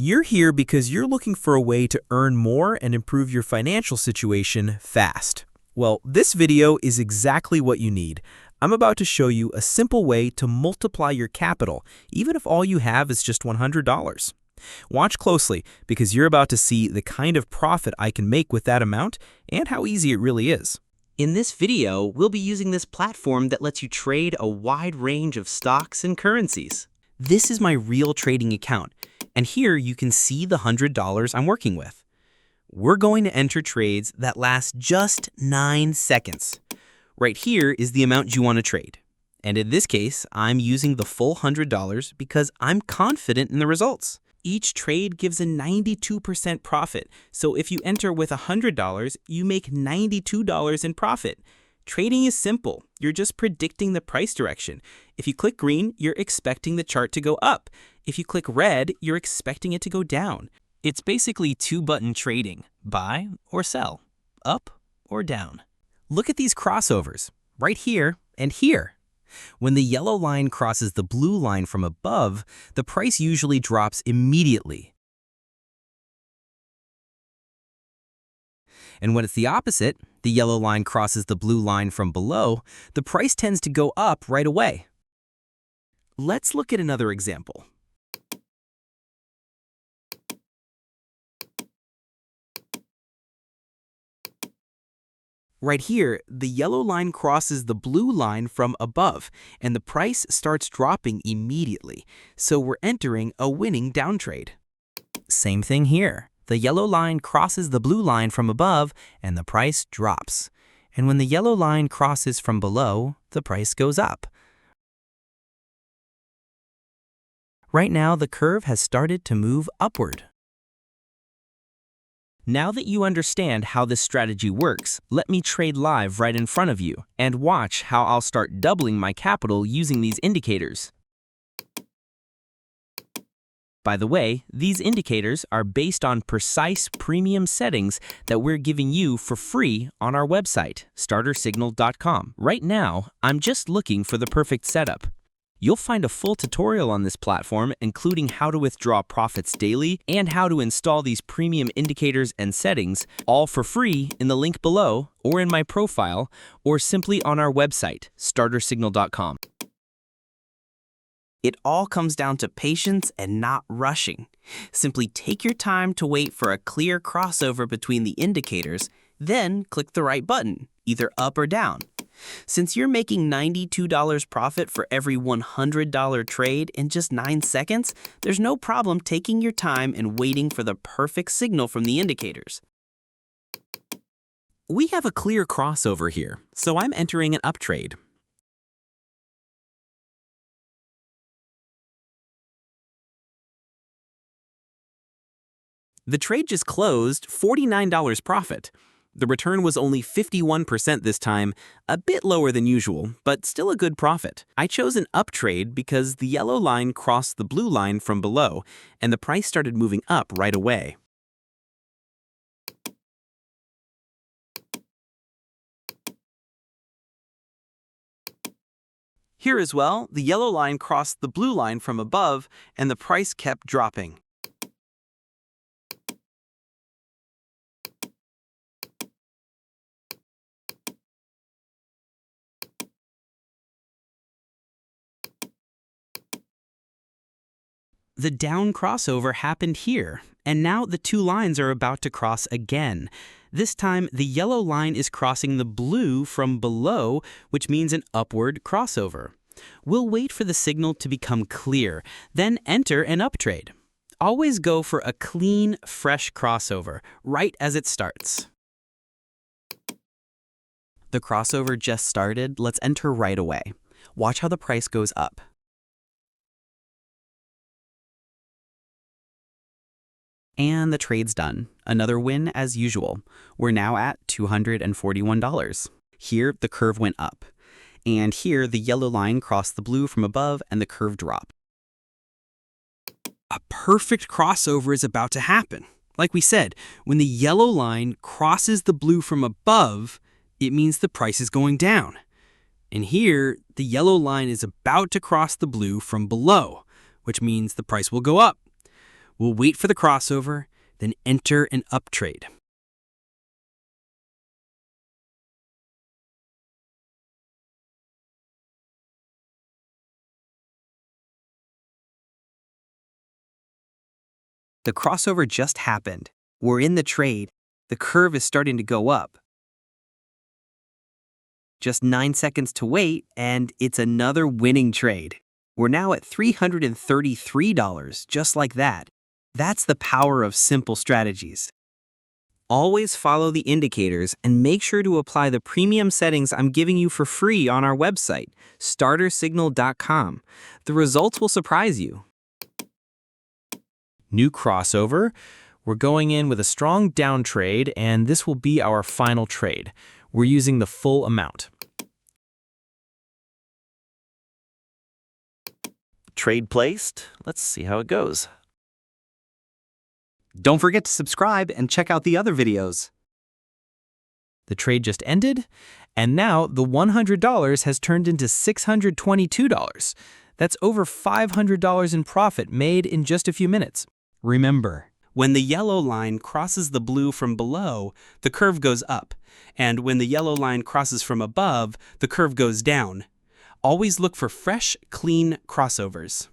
You're here because you're looking for a way to earn more and improve your financial situation fast. Well, this video is exactly what you need. I'm about to show you a simple way to multiply your capital, even if all you have is just $100. Watch closely because you're about to see the kind of profit I can make with that amount and how easy it really is. In this video, we'll be using this platform that lets you trade a wide range of stocks and currencies. This is my real trading account, and here you can see the $100 I'm working with. We're going to enter trades that last just 9 seconds. Right here is the amount you want to trade. And in this case, I'm using the full $100 because I'm confident in the results. Each trade gives a 92% profit, so if you enter with $100, you make $92 in profit. Trading is simple. You're just predicting the price direction. If you click green, you're expecting the chart to go up. If you click red, you're expecting it to go down. It's basically two-button trading, buy or sell, up or down. Look at these crossovers, right here and here. When the yellow line crosses the blue line from above, the price usually drops immediately. And when it's the opposite, the yellow line crosses the blue line from below, the price tends to go up right away. Let's look at another example. Right here, the yellow line crosses the blue line from above, and the price starts dropping immediately, so we're entering a winning downtrade. Same thing here. The yellow line crosses the blue line from above, and the price drops. And when the yellow line crosses from below, the price goes up. Right now, the curve has started to move upward. Now that you understand how this strategy works, let me trade live right in front of you and watch how I'll start doubling my capital using these indicators. By the way, these indicators are based on precise premium settings that we're giving you for free on our website, startersignal.com. Right now, I'm just looking for the perfect setup. You'll find a full tutorial on this platform, including how to withdraw profits daily and how to install these premium indicators and settings, all for free in the link below or in my profile or simply on our website, startersignal.com. It all comes down to patience and not rushing. Simply take your time to wait for a clear crossover between the indicators, then click the right button, either up or down. Since you're making $92 profit for every $100 trade in just 9 seconds, there's no problem taking your time and waiting for the perfect signal from the indicators. We have a clear crossover here, so I'm entering an up trade. The trade just closed, $49 profit. The return was only 51% this time, a bit lower than usual, but still a good profit. I chose an up trade because the yellow line crossed the blue line from below, and the price started moving up right away. Here as well, the yellow line crossed the blue line from above, and the price kept dropping. The down crossover happened here, and now the two lines are about to cross again. This time, the yellow line is crossing the blue from below, which means an upward crossover. We'll wait for the signal to become clear, then enter an up trade. Always go for a clean, fresh crossover, right as it starts. The crossover just started. Let's enter right away. Watch how the price goes up. And the trade's done. Another win as usual. We're now at $241. Here, the curve went up. And here, the yellow line crossed the blue from above and the curve dropped. A perfect crossover is about to happen. Like we said, when the yellow line crosses the blue from above, it means the price is going down. And here, the yellow line is about to cross the blue from below, which means the price will go up. We'll wait for the crossover, then enter an up trade. The crossover just happened. We're in the trade. The curve is starting to go up. Just 9 seconds to wait, and it's another winning trade. We're now at $333, just like that. That's the power of simple strategies. Always follow the indicators and make sure to apply the premium settings I'm giving you for free on our website, startersignal.com. The results will surprise you. New crossover. We're going in with a strong down trade, and this will be our final trade. We're using the full amount. Trade placed. Let's see how it goes. Don't forget to subscribe and check out the other videos. The trade just ended, and now the $100 has turned into $622. That's over $500 in profit made in just a few minutes. Remember, When the yellow line crosses the blue from below, the curve goes up, and when the yellow line crosses from above, the curve goes down. Always look for fresh, clean crossovers.